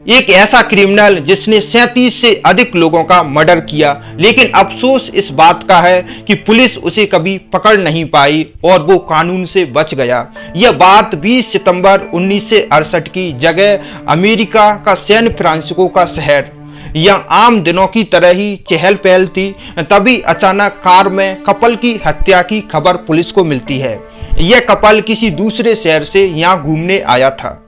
एक ऐसा क्रिमिनल जिसने 37 से अधिक लोगों का मर्डर किया, लेकिन अफसोस इस बात का है कि पुलिस उसे कभी पकड़ नहीं पाई और वो कानून से बच गया। यह बात 20 सितंबर 1968 की जगह अमेरिका का सैन फ्रांसिस्को का शहर। यह आम दिनों की तरह ही चहल पहल थी, तभी अचानक कार में कपल की हत्या की खबर पुलिस को मिलती है। यह कपल किसी दूसरे शहर से यहाँ घूमने आया था।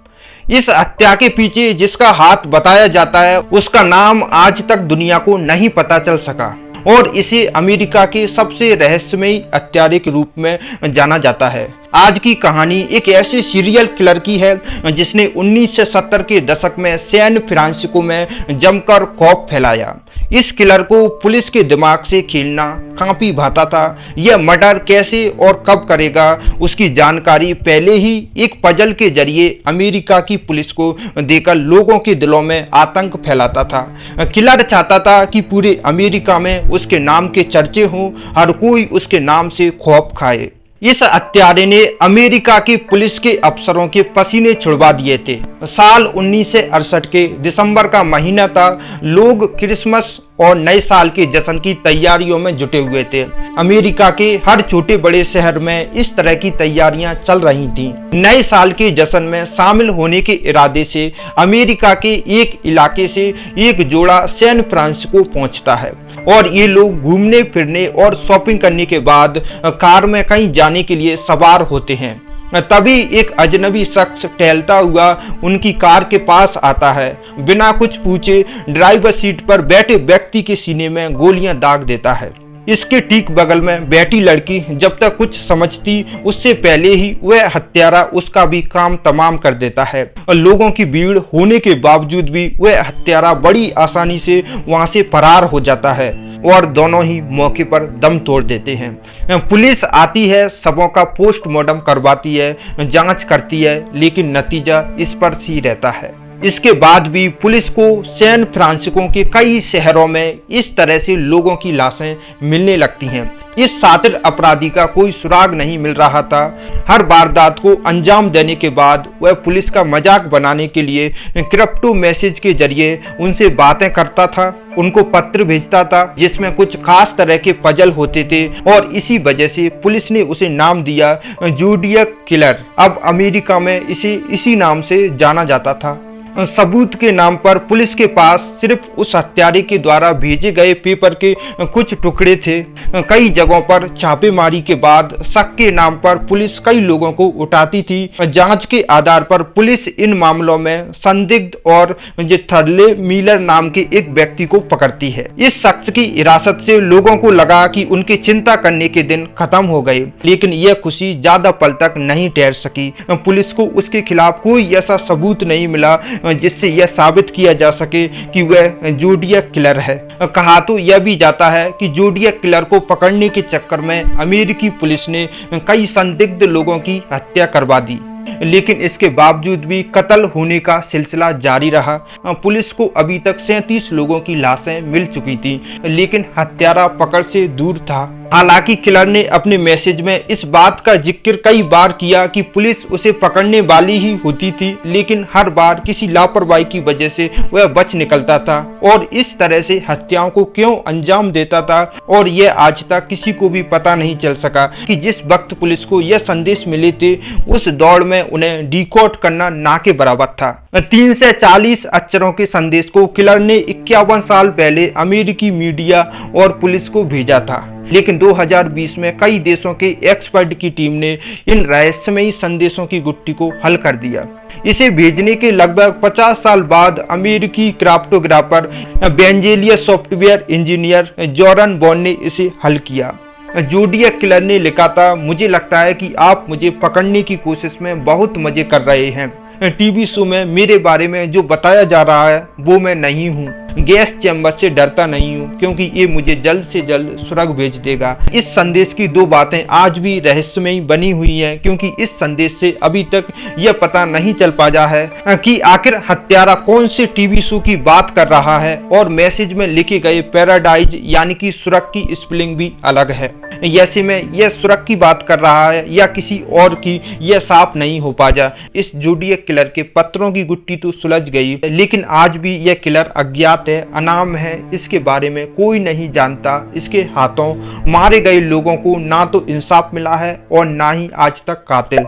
इस हत्या के पीछे जिसका हाथ बताया जाता है उसका नाम आज तक दुनिया को नहीं पता चल सका और इसे अमेरिका के सबसे रहस्यमयी हत्यारे के रूप में जाना जाता है। आज की कहानी एक ऐसे सीरियल किलर की है जिसने 1970 के दशक में सैन फ्रांसिस्को में जमकर खौफ फैलाया। इस किलर को पुलिस के दिमाग से खेलना काफी भाता था। यह मर्डर कैसे और कब करेगा उसकी जानकारी पहले ही एक पजल के जरिए अमेरिका की पुलिस को देकर लोगों के दिलों में आतंक फैलाता था। किलर चाहता था कि पूरे अमेरिका में उसके नाम के चर्चे हों, हर कोई उसके नाम से खौफ खाए। इस हत्यारे ने अमेरिका की पुलिस के अफसरों के पसीने छुड़वा दिए थे। साल 1968 के दिसंबर का महीना था। लोग क्रिसमस और नए साल के जश्न की तैयारियों में जुटे हुए थे। अमेरिका के हर छोटे बड़े शहर में इस तरह की तैयारियां चल रही थीं। नए साल के जश्न में शामिल होने के इरादे से अमेरिका के एक इलाके से एक जोड़ा सैन फ्रांसिस्को पहुंचता है और ये लोग घूमने फिरने और शॉपिंग करने के बाद कार में कहीं जाने के लिए सवार होते हैं। तभी एक अजनबी शख्स टहलता हुआ उनकी कार के पास आता है। बिना कुछ पूछे ड्राइवर सीट पर बैठे व्यक्ति के सीने में गोलियां दाग देता है। इसके ठीक बगल में बैठी लड़की जब तक कुछ समझती उससे पहले ही वह हत्यारा उसका भी काम तमाम कर देता है और लोगों की भीड़ होने के बावजूद भी वह हत्यारा बड़ी आसानी से वहां से फरार हो जाता है और दोनों ही मौके पर दम तोड़ देते हैं। पुलिस आती है, शवों का पोस्टमार्टम करवाती है, जांच करती है, लेकिन नतीजा इस पर सी रहता है। इसके बाद भी पुलिस को सैन फ्रांसिस्को के कई शहरों में इस तरह से लोगों की लाशें मिलने लगती हैं। इस शातिर अपराधी का कोई सुराग नहीं मिल रहा था। हर वारदात को अंजाम देने के बाद वह पुलिस का मजाक बनाने के लिए क्रिप्टो मैसेज के जरिए उनसे बातें करता था, उनको पत्र भेजता था जिसमें कुछ खास तरह के पजल होते थे और इसी वजह से पुलिस ने उसे नाम दिया ज़ोडिएक किलर। अब अमेरिका में इसे इसी नाम से जाना जाता था। सबूत के नाम पर पुलिस के पास सिर्फ उस हत्यारे के द्वारा भेजे गए पेपर के कुछ टुकड़े थे। कई जगहों पर छापेमारी के बाद शक के नाम पर पुलिस कई लोगों को उठाती थी। जांच के आधार पर पुलिस इन मामलों में संदिग्ध और थर्ले मिलर नाम के एक व्यक्ति को पकड़ती है। इस शख्स की हिरासत से लोगों को लगा कि उनके चिंता करने के दिन खत्म हो गए, लेकिन यह खुशी ज्यादा पल तक नहीं ठहर सकी। पुलिस को उसके खिलाफ कोई ऐसा सबूत नहीं मिला जिससे यह साबित किया जा सके कि वह ज़ोडिएक किलर है। कहा तो यह भी जाता है कि ज़ोडिएक किलर को पकड़ने के चक्कर में अमेरिकी पुलिस ने कई संदिग्ध लोगों की हत्या करवा दी, लेकिन इसके बावजूद भी कत्ल होने का सिलसिला जारी रहा। पुलिस को अभी तक 37 लोगों की लाशें मिल चुकी थी, लेकिन हत्यारा पकड़ से दूर था। हालांकि किलर ने अपने मैसेज में इस बात का जिक्र कई बार किया कि पुलिस उसे पकड़ने वाली ही होती थी, लेकिन हर बार किसी लापरवाही की वजह से वह बच निकलता था और इस तरह से हत्याओं को क्यों अंजाम देता था। और यह आज तक किसी को भी पता नहीं चल सका कि जिस वक्त पुलिस को यह संदेश मिले थे उस दौड़ में उन्हें डिकोड करना ना के बराबर था। 3 से 40 अक्षरों के संदेश को किलर ने 51 साल पहले अमेरिकी मीडिया और पुलिस को भेजा था, लेकिन 2020 में कई देशों के एक्सपर्ट की टीम ने इन रहस्यमयी संदेशों की गुत्थी को हल कर दिया। इसे भेजने के लगभग 50 साल बाद अमेरिकी क्रिप्टोग्राफर बेंजेलियस सॉफ्टवेयर इंजीनियर जॉर्डन बॉन ने इसे हल किया। ज़ोडिएक किलर ने लिखा था, मुझे लगता है कि आप मुझे पकड़ने की कोशिश में बहुत मजे कर रहे हैं। टीवी शो में मेरे बारे में जो बताया जा रहा है वो मैं नहीं हूँ। गैस चैम्बर से डरता नहीं हूँ क्योंकि ये मुझे जल्द से जल्द सुरग भेज देगा। इस संदेश की 2 बातें आज भी रहस्यमयी बनी हुई हैं, क्योंकि इस संदेश से अभी तक यह पता नहीं चल पाया है कि आखिर हत्यारा कौन से टीवी शो की बात कर रहा है और मैसेज में लिखे गए पैराडाइज यानी कि सुरग की स्पेलिंग भी अलग है। ऐसे में यह सुरग की बात कर रहा है या किसी और की, यह साफ नहीं हो पाया। इस ज़ोडिएक किलर के पत्रों की गुत्थी तो सुलझ गई, लेकिन आज भी यह किलर अज्ञात है, अनाम है। इसके बारे में कोई नहीं जानता। इसके हाथों मारे गए लोगों को ना तो इंसाफ मिला है और ना ही आज तक कातिल।